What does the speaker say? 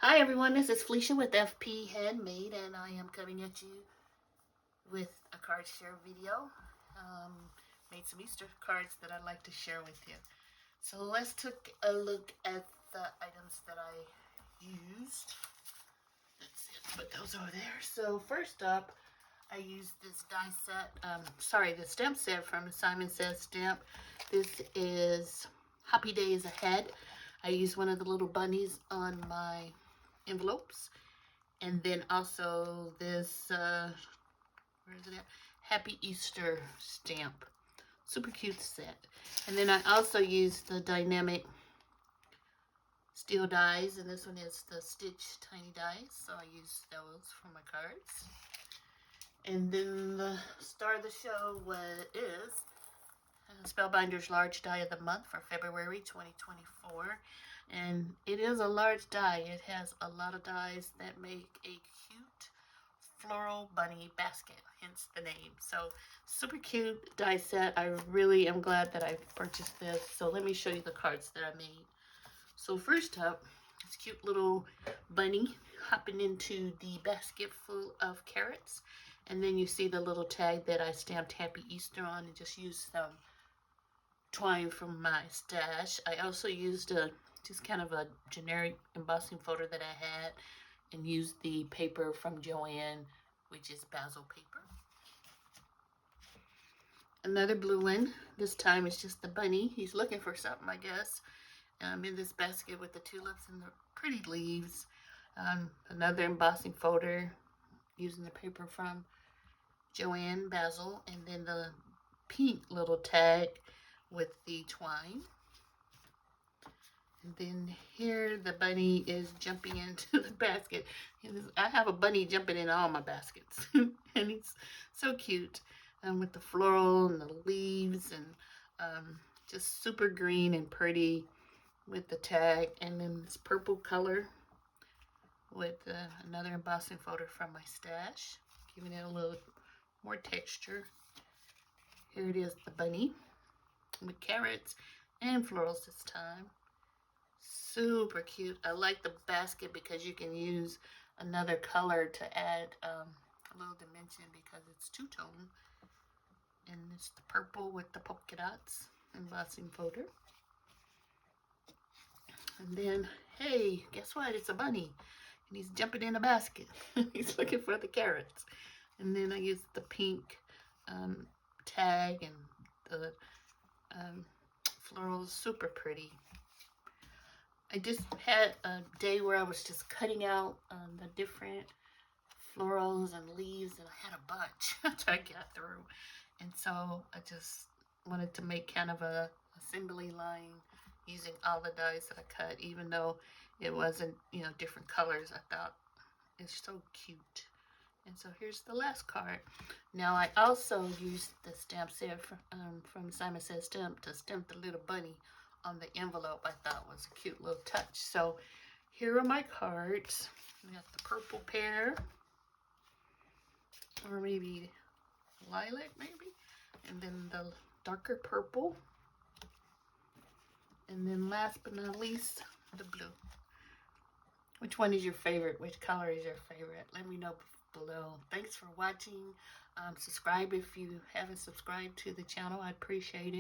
Hi everyone, this is Felicia with FP Handmade, and I am coming at you with a card share video. Made some Easter cards that I'd like to share with you. So let's take a look at the items that I used. Let's see, put those over there. So first up, I used this die set, the stamp set from Simon Says Stamp. This is Happy Days Ahead. I used one of the little bunnies on my envelopes, and then also this where is it at? Happy Easter stamp, super cute set. And then I also used the dynamic steel dies, and this one is the Stitch tiny dies, so I used those for my cards. And then the star of the show is Spellbinders Large Die of the Month for February 2024. And it is a large die. It has a lot of dies that make a cute floral bunny basket, hence the name. So super cute die set. I really am glad that I purchased this. So let me show you the cards that I made. So first up, this cute little bunny hopping into the basket full of carrots. And then you see the little tag that I stamped Happy Easter on and just used some twine from my stash. I also used just kind of a generic embossing folder that I had, and used the paper from Joann, which is basil paper. Another blue one. This time it's just the bunny. He's looking for something, I guess. In this basket with the tulips and the pretty leaves. Another embossing folder using the paper from Joann, basil, and then the pink little tag with the twine. And then here the bunny is jumping into the basket. I have a bunny jumping in all my baskets. And it's so cute. With the floral and the leaves, and just super green and pretty with the tag. And then this purple color with another embossing folder from my stash, giving it a little more texture. Here it is, the bunny with carrots and florals this time. Super cute. I like the basket because you can use another color to add a little dimension because it's two-tone. And it's the purple with the polka dots embossing folder. And then, hey, guess what? It's a bunny. And he's jumping in a basket. He's looking for the carrots. And then I used the pink tag and the florals, super pretty. I just had a day where I was just cutting out the different florals and leaves, and I had a bunch to get through. And so I just wanted to make kind of a assembly line using all the dies that I cut, even though it wasn't, different colors. I thought it's so cute. And so here's the last card. Now I also used the stamp set from Simon Says Stamp to stamp the little bunny on the envelope. I thought was a cute little touch. So here are my cards. We got the purple pear, or maybe lilac, maybe, and then the darker purple, and then last but not least, the blue. Which one is your favorite? Which color is your favorite? Let me know below. Thanks for watching. Subscribe if you haven't subscribed to the channel. I appreciate it.